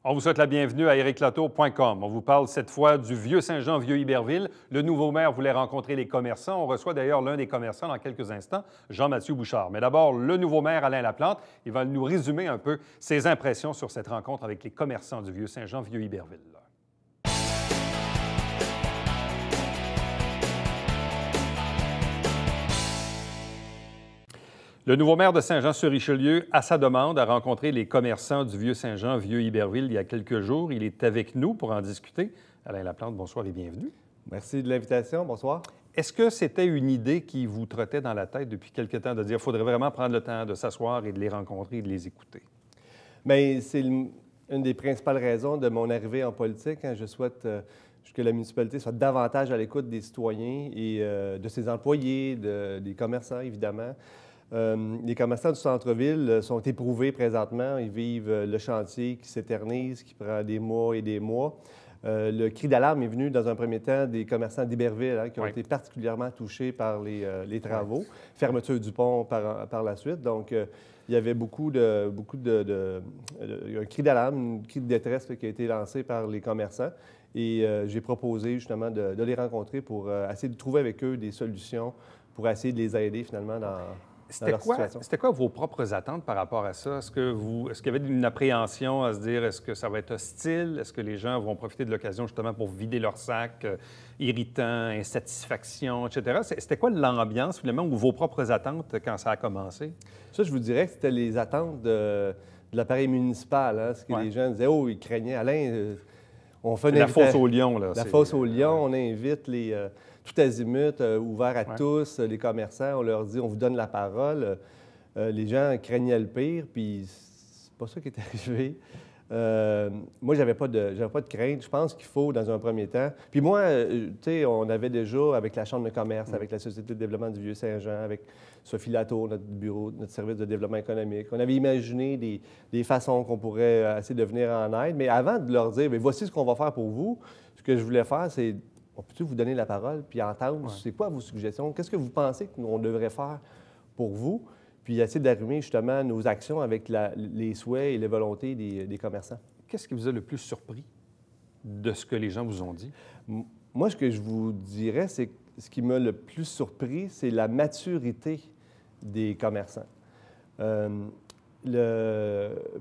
On vous souhaite la bienvenue à ériclatour.com. On vous parle cette fois du Vieux-Saint-Jean, Vieux-Iberville. Le nouveau maire voulait rencontrer les commerçants. On reçoit d'ailleurs l'un des commerçants dans quelques instants, Jean-Mathieu Bouchard. Mais d'abord, le nouveau maire, Alain Laplante. Il va nous résumer un peu ses impressions sur cette rencontre avec les commerçants du Vieux-Saint-Jean, Vieux-Iberville. Le nouveau maire de Saint-Jean-sur-Richelieu, à sa demande, a rencontré les commerçants du Vieux-Saint-Jean, Vieux-Iberville, il y a quelques jours. Il est avec nous pour en discuter. Alain Laplante, bonsoir et bienvenue. Merci de l'invitation. Bonsoir. Est-ce que c'était une idée qui vous trottait dans la tête depuis quelque temps de dire qu'il faudrait vraiment prendre le temps de s'asseoir et de les rencontrer et de les écouter? Bien, c'est une des principales raisons de mon arrivée en politique. Je souhaite que la municipalité soit davantage à l'écoute des citoyens et de ses employés, des commerçants, évidemment. Les commerçants du centre-ville sont éprouvés présentement. Ils vivent le chantier qui s'éternise, qui prend des mois et des mois. Le cri d'alarme est venu dans un premier temps des commerçants d'Iberville qui ont été particulièrement touchés par les travaux. Fermeture du pont par la suite. Donc, il y avait un cri d'alarme, un cri de détresse qui a été lancé par les commerçants. Et j'ai proposé justement de les rencontrer pour essayer de trouver avec eux des solutions pour essayer de les aider finalement dans leur situation. C'était quoi vos propres attentes par rapport à ça? Est-ce qu'il y avait une appréhension à se dire, est-ce que ça va être hostile? Est-ce que les gens vont profiter de l'occasion justement pour vider leur sac, irritant, insatisfaction, etc.? C'était quoi l'ambiance finalement ou vos propres attentes quand ça a commencé? Ça, je vous dirais que c'était les attentes de l'appareil municipal. Ce que les gens disaient, oh, ils craignaient. Alain, on fait la fosse aux lions, là. La fosse aux lions, on invite tout azimut, ouvert à tous, les commerçants, on leur dit, on vous donne la parole. Les gens craignaient le pire, puis c'est pas ça qui est arrivé. Moi, j'avais pas de crainte. Je pense qu'il faut, dans un premier temps. Puis moi, tu sais, on avait déjà, avec la Chambre de commerce, avec la Société de développement du Vieux-Saint-Jean, avec Sophie Latour, notre bureau, notre service de développement économique, on avait imaginé des façons qu'on pourrait essayer de venir en aide. Mais avant de leur dire, bien, voici ce qu'on va faire pour vous, ce que je voulais faire, c'est on peut vous donner la parole puis entendre c'est quoi vos suggestions? Qu'est-ce que vous pensez qu'on devrait faire pour vous? Puis essayer d'arrimer justement nos actions avec les souhaits et les volontés des commerçants. Qu'est-ce qui vous a le plus surpris de ce que les gens vous ont dit? Moi, ce que je vous dirais, c'est que ce qui m'a le plus surpris, c'est la maturité des commerçants.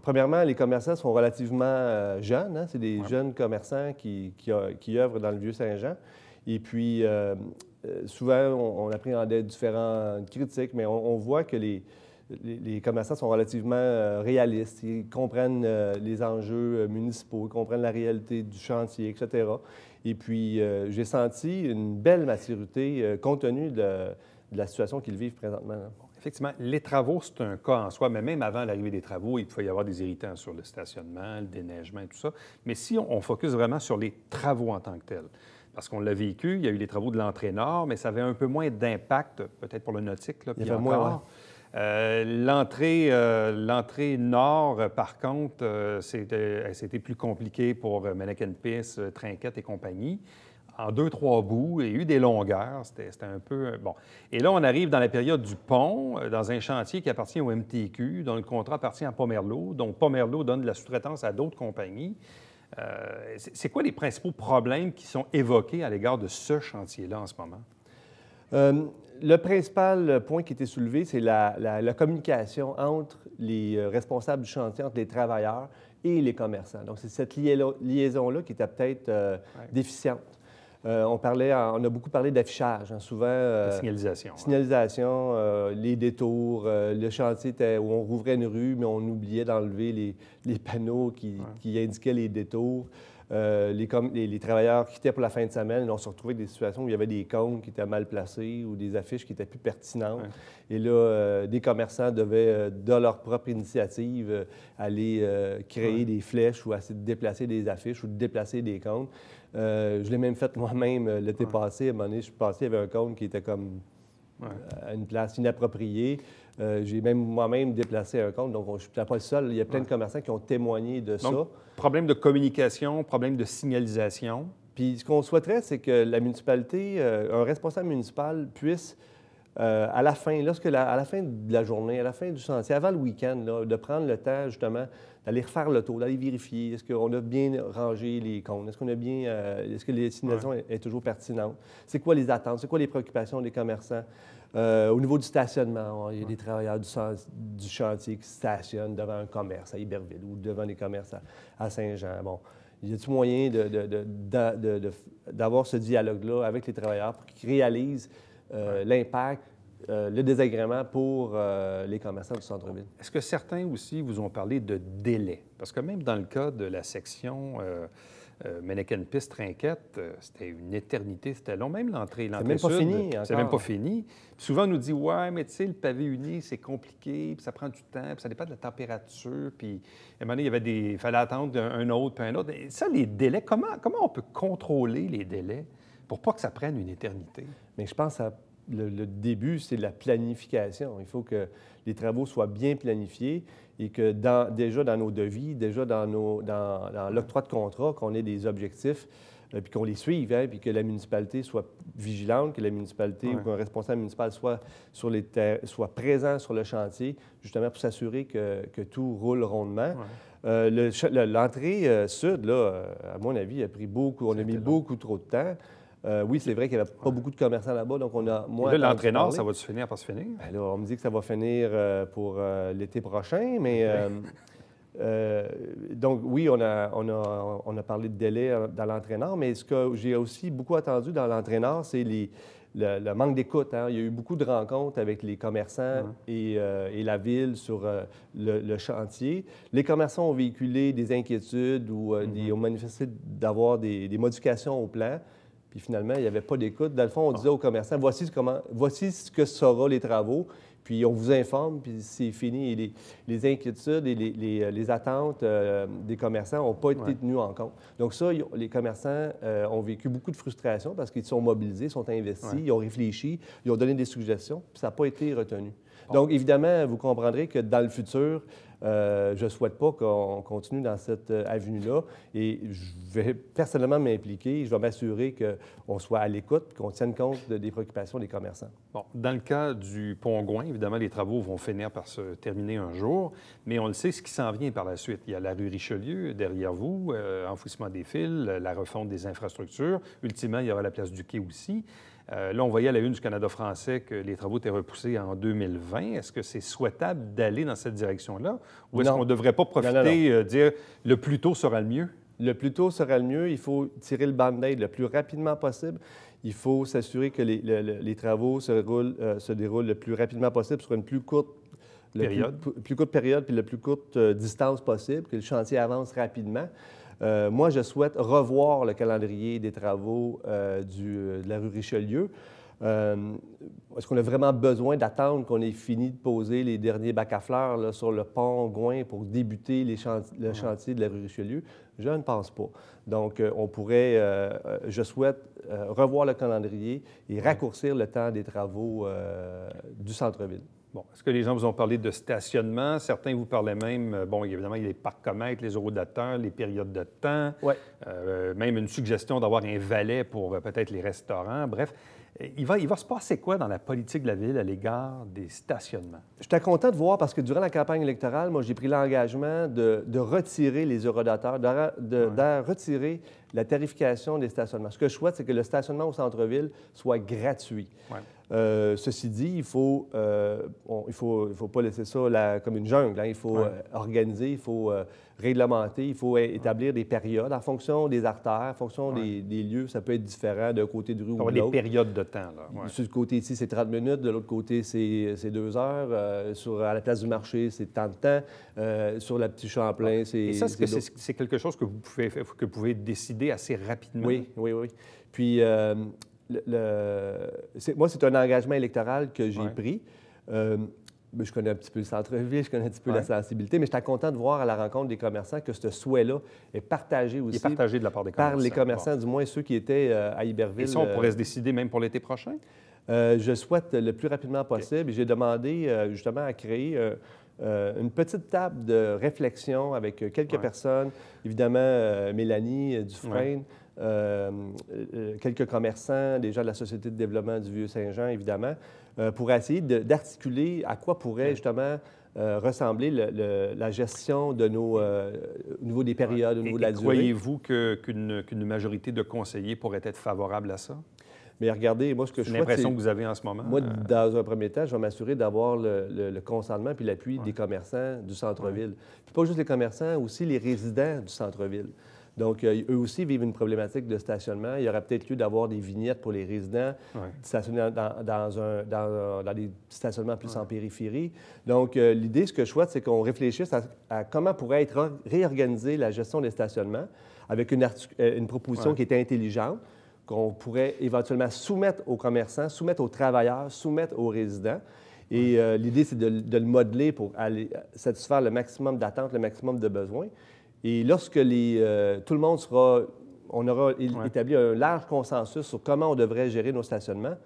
Premièrement, les commerçants sont relativement jeunes. C'est des jeunes commerçants qui œuvrent dans le Vieux-Saint-Jean. Et puis, souvent, on appréhendait différentes critiques, mais on voit que les commerçants sont relativement réalistes. Ils comprennent les enjeux municipaux, ils comprennent la réalité du chantier, etc. Et puis, j'ai senti une belle maturité compte tenu de la situation qu'ils vivent présentement. Effectivement, les travaux, c'est un cas en soi, mais même avant l'arrivée des travaux, il pouvait y avoir des irritants sur le stationnement, le déneigement et tout ça. Mais si on focus vraiment sur les travaux en tant que tels, parce qu'on l'a vécu, il y a eu les travaux de l'entrée nord, mais ça avait un peu moins d'impact, peut-être pour le nautique, là, puis encore. Moins, l'entrée nord, par contre, c'était plus compliqué pour Mannequin Peace, Trinquette et compagnie. En 2-3 bouts, il y a eu des longueurs, c'était un peu... Bon. Et là, on arrive dans la période du pont, dans un chantier qui appartient au MTQ, dont le contrat appartient à Pomerleau, donc Pomerleau donne de la sous-traitance à d'autres compagnies. C'est quoi les principaux problèmes qui sont évoqués à l'égard de ce chantier-là en ce moment? Le principal point qui était soulevé, c'est la communication entre les responsables du chantier, entre les travailleurs et les commerçants. Donc, c'est cette liaison-là qui était peut-être déficiente. On a beaucoup parlé d'affichage, souvent. Signalisation. Signalisation, les détours, le chantier était où on rouvrait une rue, mais on oubliait d'enlever les panneaux qui indiquaient les détours. Les travailleurs quittaient pour la fin de semaine, on se retrouvait avec des situations où il y avait des cônes qui étaient mal placés ou des affiches qui étaient plus pertinentes. Et là, des commerçants devaient, de leur propre initiative, aller créer des flèches ou essayer de déplacer des affiches ou de déplacer des cônes. Je l'ai même fait moi-même l'été passé. À un moment donné, je suis passé, il y avait un cône qui était comme à une place inappropriée. J'ai même moi-même déplacé un cône, donc je ne suis pas le seul. Il y a plein de commerçants qui ont témoigné de ça. Problème de communication, problème de signalisation. Puis ce qu'on souhaiterait, c'est que la municipalité, un responsable municipal puisse à la fin, à la fin de la journée, à la fin du chantier, avant le week-end, là, de prendre le temps, justement, d'aller refaire le tour, d'aller vérifier, est-ce qu'on a bien rangé les comptes, est-ce qu'on a bien, est-ce que les signalisation est toujours pertinente, c'est quoi les attentes, c'est quoi les préoccupations des commerçants. Au niveau du stationnement, il y a des travailleurs du chantier qui stationnent devant un commerce à Iberville ou devant des commerces à Saint-Jean. Bon, y a-t-il moyen d'avoir ce dialogue-là avec les travailleurs pour qu'ils réalisent l'impact, le désagrément pour les commerçants du centre-ville? Est-ce que certains aussi vous ont parlé de délai? Parce que même dans le cas de la section Menneken-Pis Trinquette, c'était une éternité, c'était long. Même l'entrée C'est même pas sud, fini c'est même encore. pas fini. Puis souvent, on nous dit, ouais, mais tu sais, le pavé uni, c'est compliqué, puis ça prend du temps, puis ça dépend de la température. Puis à un moment donné, il fallait attendre un autre, puis un autre. Et ça, les délais, comment on peut contrôler les délais pour pas que ça prenne une éternité? Mais je pense que le début, c'est la planification. Il faut que les travaux soient bien planifiés et que déjà dans nos devis, déjà dans l'octroi de contrat, qu'on ait des objectifs, puis qu'on les suive, hein, puis que la municipalité soit vigilante, que la municipalité ou qu'un responsable municipal soit présent sur le chantier, justement pour s'assurer que tout roule rondement. L'entrée sud, là, à mon avis, a pris beaucoup, on a mis beaucoup trop de temps. Oui, c'est vrai qu'il n'y avait pas beaucoup de commerçants là-bas, donc on a moins. Là, l'entrée nord, ça va-tu finir par se finir? Bien, là, on me dit que ça va finir pour l'été prochain, mais donc oui, on a parlé de délai dans l'entrée nord, mais ce que j'ai aussi beaucoup entendu dans l'entrée nord, c'est le manque d'écoute. Hein. Il y a eu beaucoup de rencontres avec les commerçants et la ville sur le chantier. Les commerçants ont véhiculé des inquiétudes ou ont manifesté d'avoir des modifications au plan. Puis finalement, il n'y avait pas d'écoute. Dans le fond, on disait aux commerçants, voici ce que seront les travaux, puis on vous informe, puis c'est fini. Et les inquiétudes et les attentes des commerçants n'ont pas été tenues en compte. Donc ça, les commerçants ont vécu beaucoup de frustration parce qu'ils sont mobilisés, sont investis, ils ont réfléchi, ils ont donné des suggestions, puis ça n'a pas été retenu. Donc, évidemment, vous comprendrez que dans le futur, je ne souhaite pas qu'on continue dans cette avenue-là. Et je vais personnellement m'impliquer. Je vais m'assurer qu'on soit à l'écoute, qu'on tienne compte des préoccupations des commerçants. Bon, dans le cas du pont Gouin, évidemment, les travaux vont finir par se terminer un jour, mais on le sait, ce qui s'en vient par la suite. Il y a la rue Richelieu derrière vous, enfouissement des fils, la refonte des infrastructures. Ultimement, il y aura la place du quai aussi. Là, on voyait à la une du Canada français que les travaux étaient repoussés en 2020. Est-ce que c'est souhaitable d'aller dans cette direction-là? Ou est-ce qu'on ne devrait pas profiter, dire le plus tôt sera le mieux? Le plus tôt sera le mieux. Il faut tirer le band-aid le plus rapidement possible. Il faut s'assurer que les travaux se déroulent le plus rapidement possible sur une plus courte période puis la plus courte distance possible, que le chantier avance rapidement. Moi, je souhaite revoir le calendrier des travaux de la rue Richelieu. Est-ce qu'on a vraiment besoin d'attendre qu'on ait fini de poser les derniers bacs à fleurs là, sur le pont Gouin pour débuter le chantier de la rue Richelieu? Je ne pense pas. Donc, je souhaite revoir le calendrier et raccourcir le temps des travaux du centre-ville. Bon, est-ce que les gens vous ont parlé de stationnement? Certains vous parlaient même, bon, évidemment, il y a les parcomètres, les horodateurs, les périodes de temps, même une suggestion d'avoir un valet pour peut-être les restaurants. Bref, il va se passer quoi dans la politique de la Ville à l'égard des stationnements? J'étais content de voir parce que durant la campagne électorale, moi, j'ai pris l'engagement de retirer les horodateurs, de retirer la tarification des stationnements. Ce que je souhaite, c'est que le stationnement au centre-ville soit gratuit. Ceci dit, il faut pas laisser ça comme une jungle. Hein. Il faut organiser, il faut réglementer, il faut établir des périodes en fonction des artères, en fonction des lieux. Ça peut être différent d'un côté de rue ou de l'autre. Des périodes de temps, là. Sur le côté ici, c'est 30 minutes. De l'autre côté, c'est 2 heures. À la place du marché, c'est tant de temps. Sur la Petite Champlain, c'est... Et ça, c'est quelque chose que vous pouvez décider assez rapidement? Oui. Puis... moi, c'est un engagement électoral que j'ai pris. Je connais un petit peu le centre-ville, je connais un petit peu la sensibilité, mais j'étais content de voir à la rencontre des commerçants que ce souhait-là est partagé aussi. Il est partagé de la part des commerçants. Par les commerçants, du moins ceux qui étaient à Iberville. Et ça, on pourrait se décider même pour l'été prochain? Je souhaite le plus rapidement possible. J'ai demandé justement à créer une petite table de réflexion avec quelques personnes, évidemment Mélanie Dufresne, quelques commerçants, des gens de la Société de développement du Vieux-Saint-Jean, évidemment, pour essayer d'articuler à quoi pourrait justement ressembler la gestion de nos, au niveau des périodes, au niveau de la durée. Croyez-vous qu'une majorité de conseillers pourrait être favorable à ça? Mais regardez, moi, ce que je souhaite, l'impression que vous avez en ce moment? Moi, dans un premier temps, je vais m'assurer d'avoir le consentement puis l'appui des commerçants du centre-ville. Puis pas juste les commerçants, aussi les résidents du centre-ville. Donc, eux aussi vivent une problématique de stationnement. Il y aurait peut-être lieu d'avoir des vignettes pour les résidents, stationner dans des stationnements plus en périphérie. Donc, l'idée, ce que je souhaite, c'est qu'on réfléchisse à comment pourrait être réorganisée la gestion des stationnements avec une proposition qui est intelligente, qu'on pourrait éventuellement soumettre aux commerçants, soumettre aux travailleurs, soumettre aux résidents. Et l'idée, c'est de le modeler pour aller satisfaire le maximum d'attentes, le maximum de besoins. Et lorsque tout le monde on aura établi un large consensus sur comment on devrait gérer nos stationnements,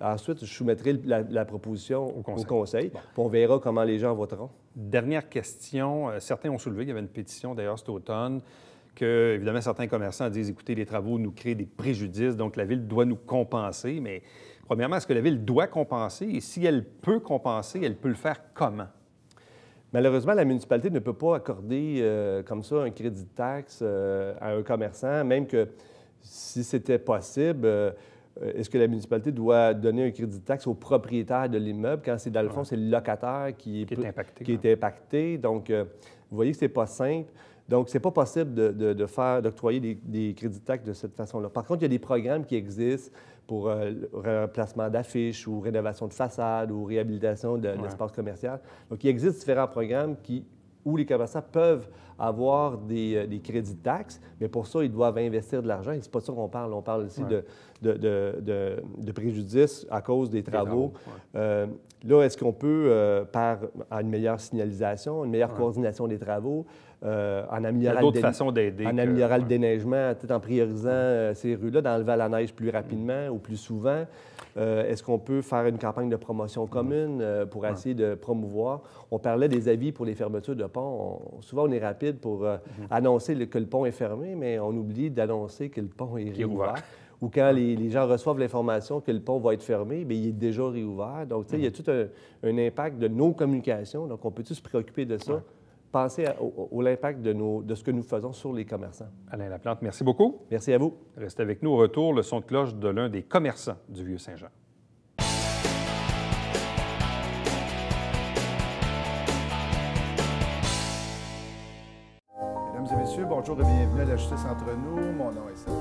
ensuite je soumettrai la proposition au conseil, puis on verra comment les gens voteront. Dernière question. Certains ont soulevé, il y avait une pétition d'ailleurs cet automne, que, évidemment, certains commerçants disent, écoutez, les travaux nous créent des préjudices, donc la Ville doit nous compenser. Mais premièrement, est-ce que la Ville doit compenser? Et si elle peut compenser, elle peut le faire comment? Malheureusement, la municipalité ne peut pas accorder comme ça un crédit de taxe à un commerçant, même que si c'était possible, est-ce que la municipalité doit donner un crédit de taxe au propriétaire de l'immeuble quand c'est, dans le fond, c'est le locataire qui est impacté? Donc, vous voyez que ce n'est pas simple. Donc, ce n'est pas possible d'octroyer des crédits de taxe de cette façon-là. Par contre, il y a des programmes qui existent pour remplacement d'affiches ou rénovation de façade ou réhabilitation d'espace commercial. Donc, il existe différents programmes où les commerçants peuvent avoir des crédits de taxes, mais pour ça, ils doivent investir de l'argent. Et c'est pas de ça qu'on parle. On parle ici de préjudice à cause des travaux. Là, est-ce qu'on peut, par une meilleure signalisation, une meilleure coordination des travaux, en améliorant le déneigement, peut-être en priorisant ces rues-là, d'enlever la neige plus rapidement ou plus souvent? Est-ce qu'on peut faire une campagne de promotion commune pour essayer de promouvoir? On parlait des avis pour les fermetures de ponts. Souvent, on est rapide pour annoncer que le pont est fermé, mais on oublie d'annoncer que le pont est réouvert. Ou quand les gens reçoivent l'information que le pont va être fermé, bien, il est déjà réouvert. Donc, tu sais, il y a tout un impact de nos communications. Donc, on peut-tu se préoccuper de ça? Penser à l'impact de ce que nous faisons sur les commerçants. Alain Laplante, merci beaucoup. Merci à vous. Restez avec nous. Au retour, le son de cloche de l'un des commerçants du Vieux-Saint-Jean. Mesdames et messieurs, bonjour et bienvenue à la Justice entre nous. Mon nom est Serge.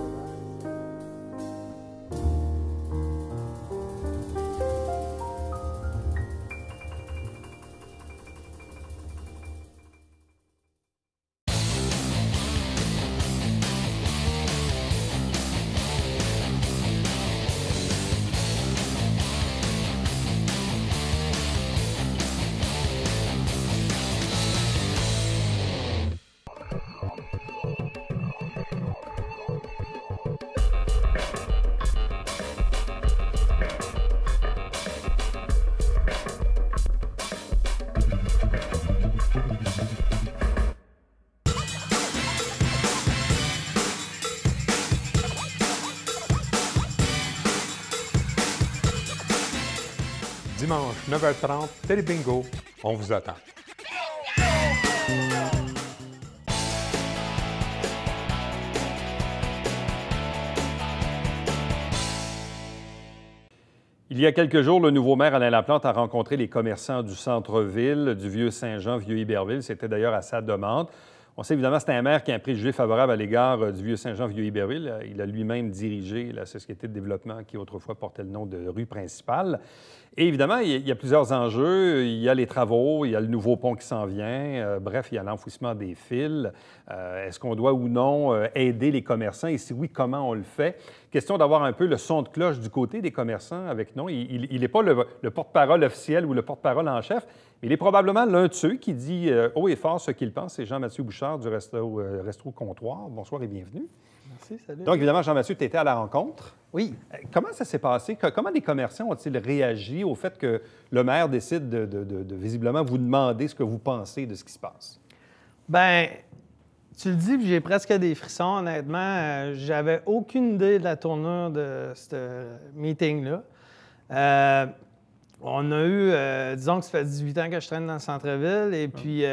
Dimanche, 9h30, Télé Bingo, on vous attend. Il y a quelques jours, le nouveau maire Alain Laplante a rencontré les commerçants du centre-ville, du Vieux-Saint-Jean, Vieux-Iberville. C'était d'ailleurs à sa demande. On sait évidemment que c'est un maire qui a un préjugé favorable à l'égard du Vieux-Saint-Jean, Vieux-Iberville. Il a lui-même dirigé la société de développement qui autrefois portait le nom de rue principale. Et évidemment, il y a plusieurs enjeux. Il y a les travaux, il y a le nouveau pont qui s'en vient. Bref, il y a l'enfouissement des fils. Est-ce qu'on doit ou non aider les commerçants? Et si oui, comment on le fait? Question d'avoir un peu le son de cloche du côté des commerçants avec non. Il n'est pas le porte-parole officiel ou le porte-parole en chef, mais il est probablement l'un de ceux qui dit haut et fort ce qu'il pense. C'est Jean-Mathieu Bouchard du Resto Comptoir. Bonsoir et bienvenue. Merci, salut. Donc, évidemment, Jean-Mathieu, tu étais à la rencontre. Oui. Comment ça s'est passé? Comment les commerçants ont-ils réagi au fait que le maire décide de visiblement vous demander ce que vous pensez de ce qui se passe? Bien, tu le dis, puis j'ai presque des frissons, honnêtement. J'avais aucune idée de la tournure de ce meeting-là. On a eu, disons que ça fait 18 ans que je traîne dans le centre-ville, et puis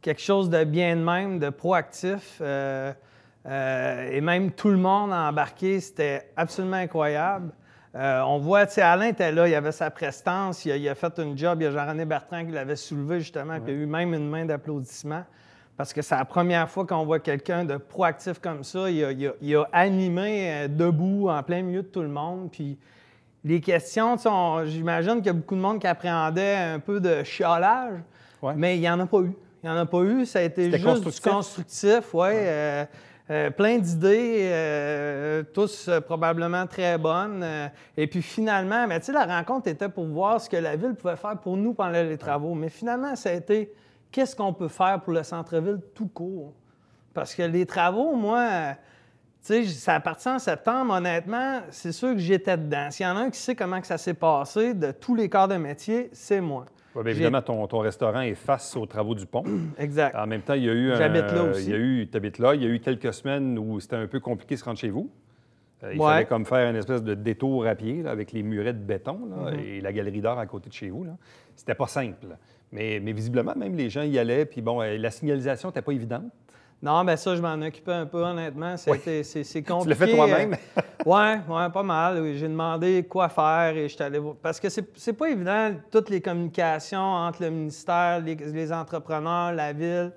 quelque chose de bien de même, de proactif. Et même tout le monde a embarqué, c'était absolument incroyable. On voit, tu sais, Alain était là, il avait sa prestance, il a fait un job, il y a Jean-René Bertrand qui l'avait soulevé justement, puis il y a eu même une main d'applaudissement. Parce que c'est la première fois qu'on voit quelqu'un de proactif comme ça. Il a animé debout, en plein milieu de tout le monde. Puis les questions, j'imagine qu'il y a beaucoup de monde qui appréhendait un peu de chiolage, mais il n'y en a pas eu. Il n'y en a pas eu. Ça a été juste du constructif, plein d'idées, tous probablement très bonnes. Et puis finalement, tu sais, la rencontre était pour voir ce que la Ville pouvait faire pour nous pendant les travaux. Mais finalement, ça a été qu'est-ce qu'on peut faire pour le centre-ville tout court. Parce que les travaux, moi, tu sais, ça partit en septembre, honnêtement, c'est sûr que j'étais dedans. S'il y en a un qui sait comment que ça s'est passé de tous les corps de métier, c'est moi. Oui, bien évidemment, ton restaurant est face aux travaux du pont. Exact. En même temps, il y a eu... J'habite là aussi. Tu habites là. Il y a eu quelques semaines où c'était un peu compliqué de se rendre chez vous. Il fallait comme faire une espèce de détour à pied là, avec les murets de béton là, et la galerie d'art à côté de chez vous. C'était pas simple. Mais visiblement, même les gens y allaient. Puis bon, la signalisation n'était pas évidente. Non, bien ça, je m'en occupais un peu, honnêtement. C'est compliqué. Tu l'as fait toi-même? Oui, pas mal. Oui. J'ai demandé quoi faire et je suis allé voir. Parce que c'est pas évident, toutes les communications entre le ministère, les entrepreneurs, la Ville.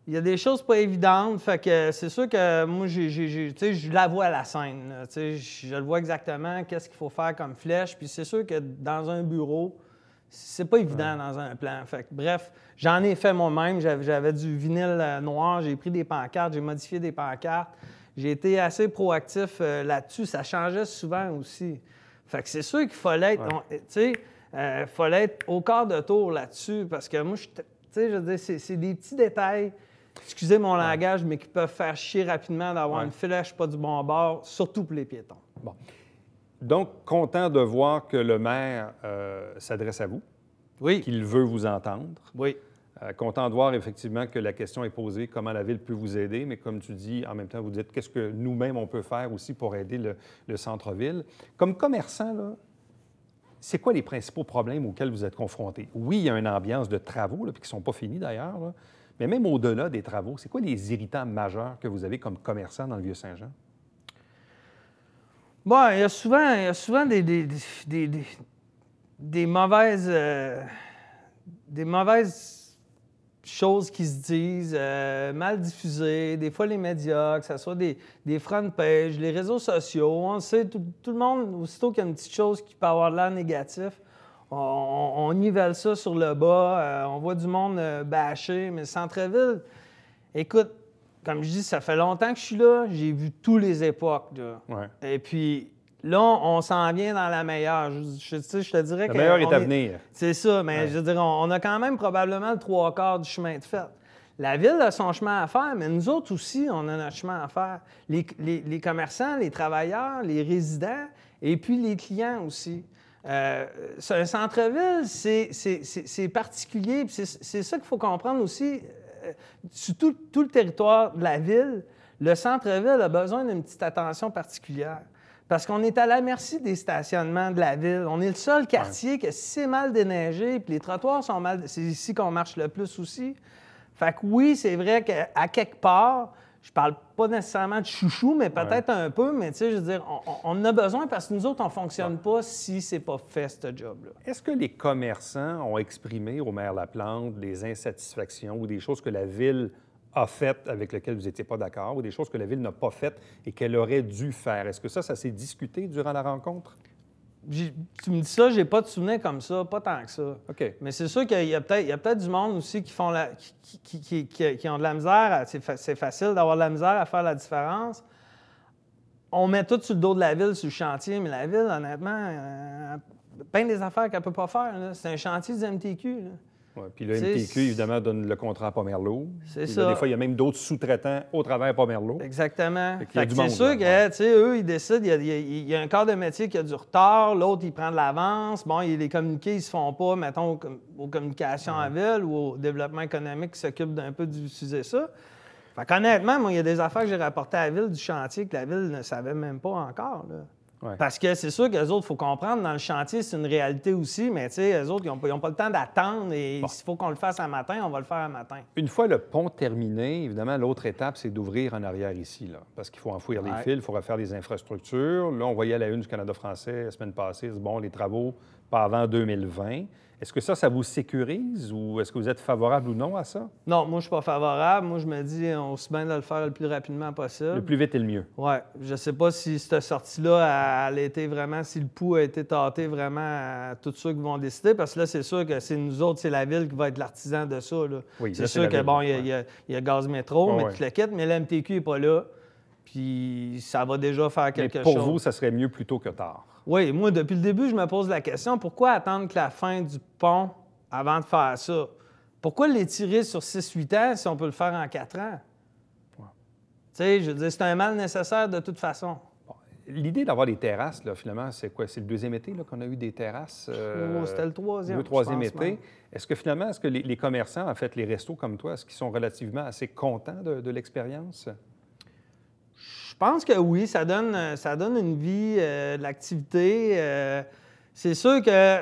Il y a des choses pas évidentes. Fait que c'est sûr que moi, je la vois à la scène. Je le vois exactement, qu'est-ce qu'il faut faire comme flèche. Puis c'est sûr que dans un bureau, c'est pas évident dans un plan. Fait que, bref, j'en ai fait moi-même. J'avais du vinyle noir, j'ai pris des pancartes, j'ai modifié des pancartes. J'ai été assez proactif là-dessus. Ça changeait souvent aussi. Fait que c'est sûr qu'il fallait être, fallait être au quart de tour là-dessus parce que moi, je veux dire, c'est des petits détails, excusez mon langage, mais qui peuvent faire chier rapidement d'avoir une flèche pas du bon bord, surtout pour les piétons. Bon. Donc, content de voir que le maire s'adresse à vous, qu'il veut vous entendre. Oui. Content de voir effectivement que la question est posée, comment la Ville peut vous aider, mais comme tu dis, en même temps, vous dites qu'est-ce que nous-mêmes on peut faire aussi pour aider le centre-ville. Comme commerçant, là, c'est quoi les principaux problèmes auxquels vous êtes confrontés? Oui, il y a une ambiance de travaux, là, puis qui ne sont pas finis d'ailleurs, là, mais même au-delà des travaux, c'est quoi les irritants majeurs que vous avez comme commerçant dans le Vieux-Saint-Jean? Bon, il y a souvent des mauvaises choses qui se disent, mal diffusées, des fois les médias, que ce soit des front pages, les réseaux sociaux. On sait, tout le monde, aussitôt qu'il y a une petite chose qui peut avoir de l'air négatif, on nivelle ça sur le bas, on voit du monde bâcher, mais le centre-ville, écoute, comme je dis, ça fait longtemps que je suis là, j'ai vu toutes les époques. Là. Ouais. Et puis là, on s'en vient dans la meilleure. Je te dirais que... La meilleure est à venir. C'est ça, mais je veux dire, on a quand même probablement le 3/4 du chemin de fait. La Ville a son chemin à faire, mais nous autres aussi, on a notre chemin à faire. Les commerçants, les travailleurs, les résidents, et puis les clients aussi. Un centre-ville, c'est particulier. C'est ça qu'il faut comprendre aussi. Sur tout le territoire de la Ville, le centre-ville a besoin d'une petite attention particulière. Parce qu'on est à la merci des stationnements de la Ville. On est le seul quartier que si c'est mal déneigé, puis les trottoirs sont mal... C'est ici qu'on marche le plus aussi. Fait que oui, c'est vrai qu'à quelque part, je parle pas nécessairement de chouchou, mais peut-être un peu, mais tu sais, je veux dire, on en a besoin parce que nous autres, on fonctionne pas si c'est pas fait, ce job-là. Est-ce que les commerçants ont exprimé au maire Laplante des insatisfactions ou des choses que la Ville a faites avec lesquelles vous n'étiez pas d'accord ou des choses que la Ville n'a pas faites et qu'elle aurait dû faire? Est-ce que ça s'est discuté durant la rencontre? Tu me dis ça, j'ai pas de souvenirs comme ça, pas tant que ça. OK. Mais c'est sûr qu'il y a peut-être du monde aussi qui font qui ont de la misère. C'est facile d'avoir de la misère à faire la différence. On met tout sur le dos de la Ville, sur le chantier, mais la Ville, honnêtement, plein des affaires qu'elle peut pas faire. C'est un chantier du MTQ. Là. Ouais, puis le MTQ, évidemment, donne le contrat à Pomerleau. C'est ça. Là, des fois, il y a même d'autres sous-traitants au travers Pomerleau. Exactement. C'est sûr que, tu sais, eux, ils décident, il y a un corps de métier qui a du retard, l'autre, il prend de l'avance. Bon, les communiqués, ils se font pas, mettons, aux communications à Ville ou au développement économique qui s'occupe d'un peu d'utiliser ça. Fait qu'honnêtement, moi, il y a des affaires que j'ai rapportées à la Ville du chantier que la Ville ne savait même pas encore, là. Ouais. Parce que c'est sûr qu'eux autres, il faut comprendre, dans le chantier, c'est une réalité aussi, mais tu sais, eux autres, ils n'ont pas le temps d'attendre et s'il faut qu'on le fasse un matin, on va le faire un matin. Une fois le pont terminé, évidemment, l'autre étape, c'est d'ouvrir en arrière ici, là, parce qu'il faut enfouir les fils, il faut refaire les infrastructures. Là, on voyait à la une du Canada français la semaine passée, bon, les travaux pas avant 2020. Est-ce que ça vous sécurise ou est-ce que vous êtes favorable ou non à ça? Non, moi, je suis pas favorable. Moi, je me dis, on se bien de le faire le plus rapidement possible. Le plus vite est le mieux. Oui. Je sais pas si cette sortie-là, elle a été vraiment, si le pouls a été tâté vraiment à tous ceux qui vont décider, parce que là, c'est sûr que c'est nous autres, c'est la ville qui va être l'artisan de ça. Là. Oui, c'est là, sûr que, bon, il y a Gaz Métro, mais tu le quittes, mais la MTQ n'est pas là. Puis ça va déjà faire quelque chose. Pour vous, ça serait mieux plus tôt que tard. Oui, moi, depuis le début, je me pose la question, pourquoi attendre que la fin du pont avant de faire ça? Pourquoi l'étirer sur 6-8 ans si on peut le faire en 4 ans? Tu sais, je veux dire, c'est un mal nécessaire de toute façon. Bon, l'idée d'avoir des terrasses, là, finalement, c'est quoi? C'est le deuxième été là, qu'on a eu des terrasses? C'était le troisième. Le troisième été. Est-ce que finalement, les commerçants, en fait, les restos comme toi, est-ce qu'ils sont relativement assez contents de l'expérience? Je pense que oui, ça donne une vie, de l'activité. C'est sûr que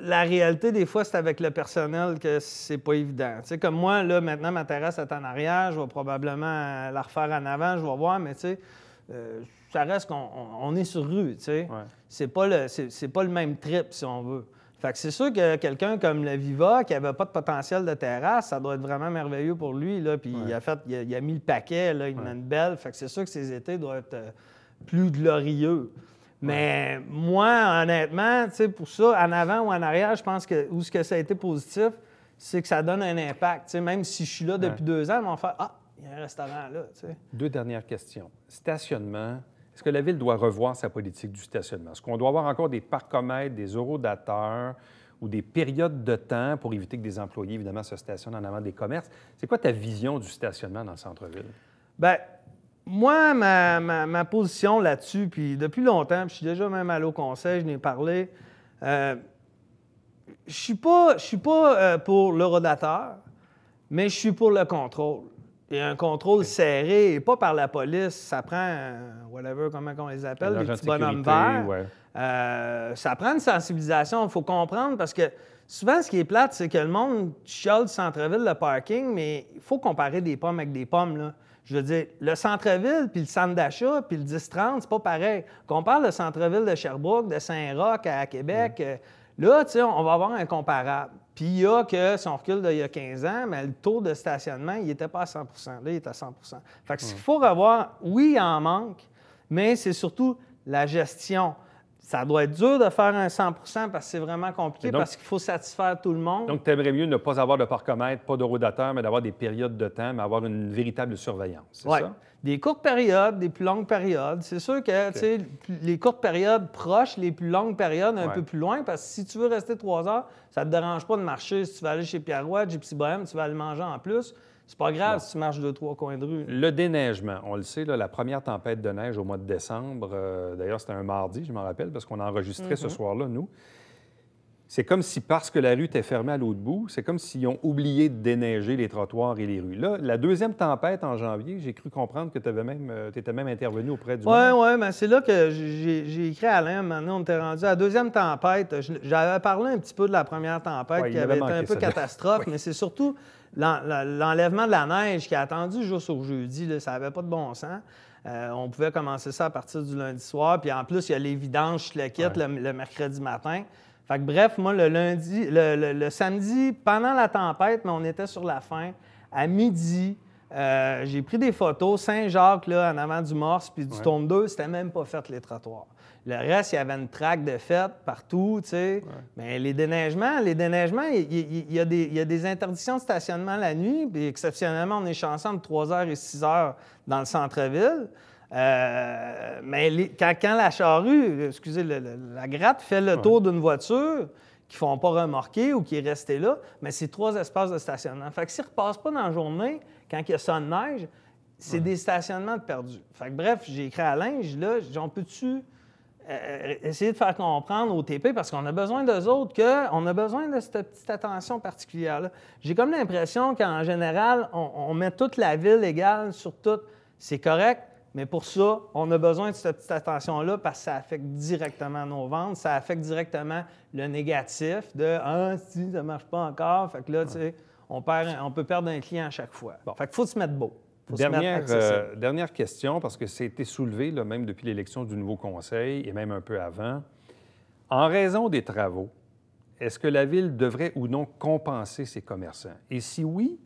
la réalité, des fois, c'est avec le personnel que c'est pas évident. Tu sais, comme moi, là, maintenant, ma terrasse est en arrière, je vais probablement la refaire en avant, je vais voir, mais tu sais, ça reste qu'on est sur rue, tu sais. Ouais. C'est pas le même trip, si on veut. Fait que c'est sûr que quelqu'un comme le Viva, qui n'avait pas de potentiel de terrasse, ça doit être vraiment merveilleux pour lui, là. Puis il a mis le paquet, là, il en a une belle. Fait que c'est sûr que ses étés doivent être plus glorieux. Mais moi, honnêtement, tu sais, pour ça, en avant ou en arrière, je pense que où ce que ça a été positif, c'est que ça donne un impact. Tu sais, même si je suis là depuis 2 ans, ils vont faire « Ah, il y a un restaurant là. » tu sais. 2 dernières questions. Stationnement. Est-ce que la Ville doit revoir sa politique du stationnement? Est-ce qu'on doit avoir encore des parcomètres, des horodateurs ou des périodes de temps pour éviter que des employés, évidemment, se stationnent en avant des commerces? C'est quoi ta vision du stationnement dans le centre-ville? Bien, moi, ma position là-dessus, puis depuis longtemps, puis je suis déjà même allé au conseil, je n'ai parlé, je suis pas pour l'horodateur, mais je suis pour le contrôle. Et un contrôle serré, et pas par la police, ça prend, whatever, comment on les appelle, des petits bonhommes verts. Ouais. Ça prend une sensibilisation, il faut comprendre, parce que souvent, ce qui est plate, c'est que le monde chiale le centre-ville, le parking, mais il faut comparer des pommes avec des pommes, là. Je veux dire, le centre-ville, puis le centre d'achat, puis le 10-30, c'est pas pareil. Compare le centre-ville de Sherbrooke, de Saint-Roch à Québec, là, tu sais, on va avoir un comparable. Puis il y a que, si on recule d'il y a 15 ans, mais le taux de stationnement, il n'était pas à 100 là, il est à 100 Fait que ce qu'il faut revoir, oui, il en manque, mais c'est surtout la gestion. Ça doit être dur de faire un 100 parce que c'est vraiment compliqué, donc, parce qu'il faut satisfaire tout le monde. Donc, tu aimerais mieux ne pas avoir de parcomètre, pas d'horodateur, mais d'avoir des périodes de temps, mais avoir une véritable surveillance, c'est ça? Des courtes périodes, des plus longues périodes. C'est sûr que tu sais, les courtes périodes proches, les plus longues périodes un peu plus loin, parce que si tu veux rester 3 heures, ça ne te dérange pas de marcher. Si tu vas aller chez Pierre-Roy, Gypsy Bohème, tu vas aller manger en plus. C'est pas grave si tu marches 2-3 coins de rue. Le déneigement, on le sait, là, la première tempête de neige au mois de décembre, d'ailleurs, c'était un mardi, je m'en rappelle, parce qu'on a enregistré ce soir-là, nous. C'est comme si, parce que la rue était fermée à l'autre bout, c'est comme s'ils ont oublié de déneiger les trottoirs et les rues. Là, la deuxième tempête en janvier, j'ai cru comprendre que tu étais même intervenu auprès du maire. Oui, mais c'est là que j'ai écrit à Alain, maintenant on était rendu à la deuxième tempête. J'avais parlé un petit peu de la première tempête qui avait été un peu catastrophe, mais c'est surtout l'enlèvement de la neige qui a attendu juste au jeudi. Là, ça n'avait pas de bon sens. On pouvait commencer ça à partir du lundi soir. Puis en plus, il y a les vidanges, je le quitte le mercredi matin. Fait que bref, moi, le samedi, pendant la tempête, mais on était sur la fin, à midi, j'ai pris des photos. Saint-Jacques, là, en avant du Morse, puis du Tome 2, c'était même pas fait les trottoirs. Le reste, il y avait une traque de fête partout, tu sais. Mais les déneigements, il y a des interdictions de stationnement la nuit, puis exceptionnellement, on est chanceux entre 3h et 6h dans le centre-ville. Mais quand la charrue, excusez, la gratte fait le tour d'une voiture qui ne font pas remorquer ou qui est restée là, mais c'est 3 espaces de stationnement. Fait que s'ils ne repassent pas dans la journée, quand il y a ça de neige, c'est des stationnements de perdus. Fait que bref, j'ai écrit à Alain, j'ai dit, on peut-tu essayer de faire comprendre au TP, parce qu'on a besoin d'eux autres, qu'on a besoin de cette petite attention particulière-là. J'ai comme l'impression qu'en général, on met toute la ville égale sur tout. C'est correct, Mais pour ça, on a besoin de cette petite attention-là parce que ça affecte directement nos ventes, ça affecte directement le négatif de « Ah, si, ça ne marche pas encore ». Fait que là, tu sais, on peut perdre un client à chaque fois. Bon. Fait qu'il faut se mettre beau. Dernière question, parce que c'est été soulevé là, même depuis l'élection du nouveau conseil et même un peu avant. En raison des travaux, est-ce que la Ville devrait ou non compenser ses commerçants? Et si oui,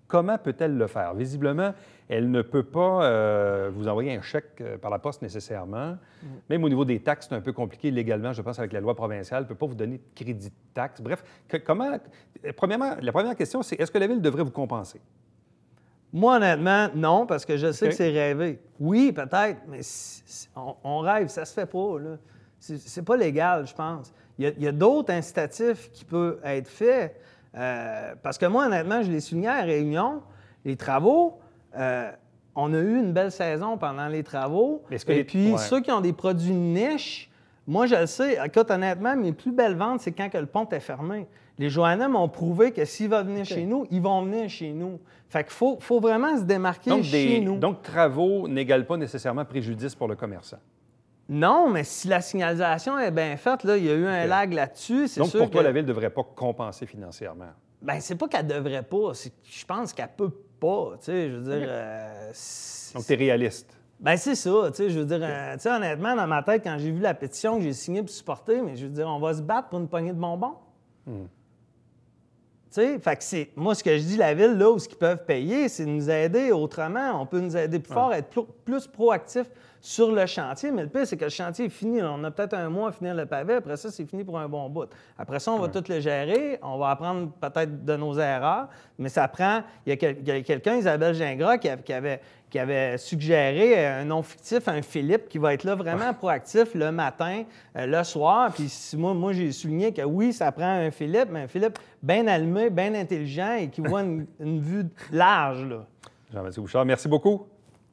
comment peut-elle le faire? Visiblement, elle ne peut pas vous envoyer un chèque par la poste nécessairement. Même au niveau des taxes, c'est un peu compliqué légalement, je pense, avec la loi provinciale. Elle ne peut pas vous donner de crédit de taxe. Bref, premièrement, la première question, c'est est-ce que la Ville devrait vous compenser? Moi, honnêtement, non, parce que je sais que c'est rêvé. Oui, peut-être, mais on rêve, ça se fait pas, là. C'est pas légal, je pense. Il y a d'autres incitatifs qui peuvent être faits. Parce que moi, honnêtement, je l'ai souligné à Réunion, les travaux, on a eu une belle saison pendant les travaux. Ceux qui ont des produits niche, moi, je le sais. Écoute, honnêtement, mes plus belles ventes, c'est quand que le pont est fermé. Les Joannais m'ont prouvé que s'ils veulent venir chez nous, ils vont venir chez nous. Fait qu'il faut vraiment se démarquer chez nous. Donc, travaux n'égalent pas nécessairement préjudice pour le commerçant. Non, mais si la signalisation est bien faite, là, il y a eu un lag là-dessus. Donc, pour toi, la Ville ne devrait pas compenser financièrement? Bien, c'est pas qu'elle devrait pas. Je pense qu'elle peut pas. Tu sais, je veux dire... Donc, tu es réaliste? Bien, c'est ça. Tu sais, je veux dire, tu sais, honnêtement, dans ma tête, quand j'ai vu la pétition que j'ai signée pour supporter, mais je veux dire, on va se battre pour une poignée de bonbons. Tu sais, fait que moi, ce que je dis, la Ville, là, où ce qu'ils peuvent payer, c'est de nous aider autrement. On peut nous aider plus fort, être plus proactif sur le chantier. Mais le pire, c'est que le chantier est fini. Là. On a peut-être un mois à finir le pavé. Après ça, c'est fini pour un bon bout. Après ça, on va tout le gérer. On va apprendre peut-être de nos erreurs. Mais ça prend... Il y a quelqu'un, Isabelle Gingras, qui avait suggéré un nom fictif, un Philippe, qui va être là vraiment proactif le matin, le soir. Puis moi, j'ai souligné que oui, ça prend un Philippe, mais un Philippe bien allumé, bien intelligent et qui voit une vue large. Là. Jean-Mathieu Bouchard, merci beaucoup.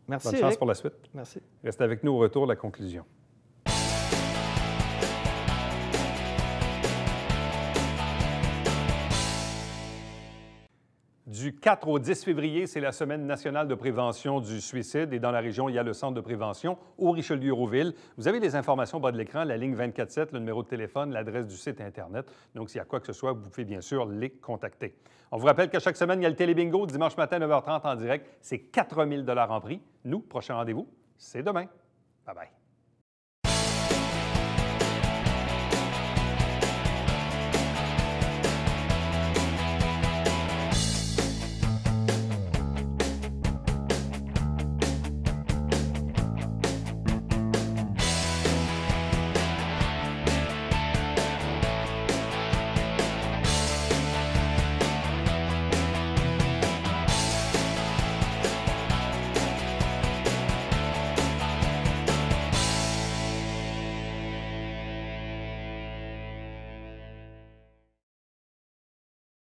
Merci, bonne chance pour la suite. Merci. Restez avec nous au retour, la conclusion. Du 4 au 10 février, c'est la Semaine nationale de prévention du suicide. Et dans la région, il y a le centre de prévention au Richelieu-Rouville. Vous avez les informations au bas de l'écran, la ligne 24-7, le numéro de téléphone, l'adresse du site Internet. Donc, s'il y a quoi que ce soit, vous pouvez bien sûr les contacter. On vous rappelle que chaque semaine, il y a le Télébingo, dimanche matin, 9h30 en direct. C'est 4 000 $ en prix. Nous, prochain rendez-vous, c'est demain. Bye-bye.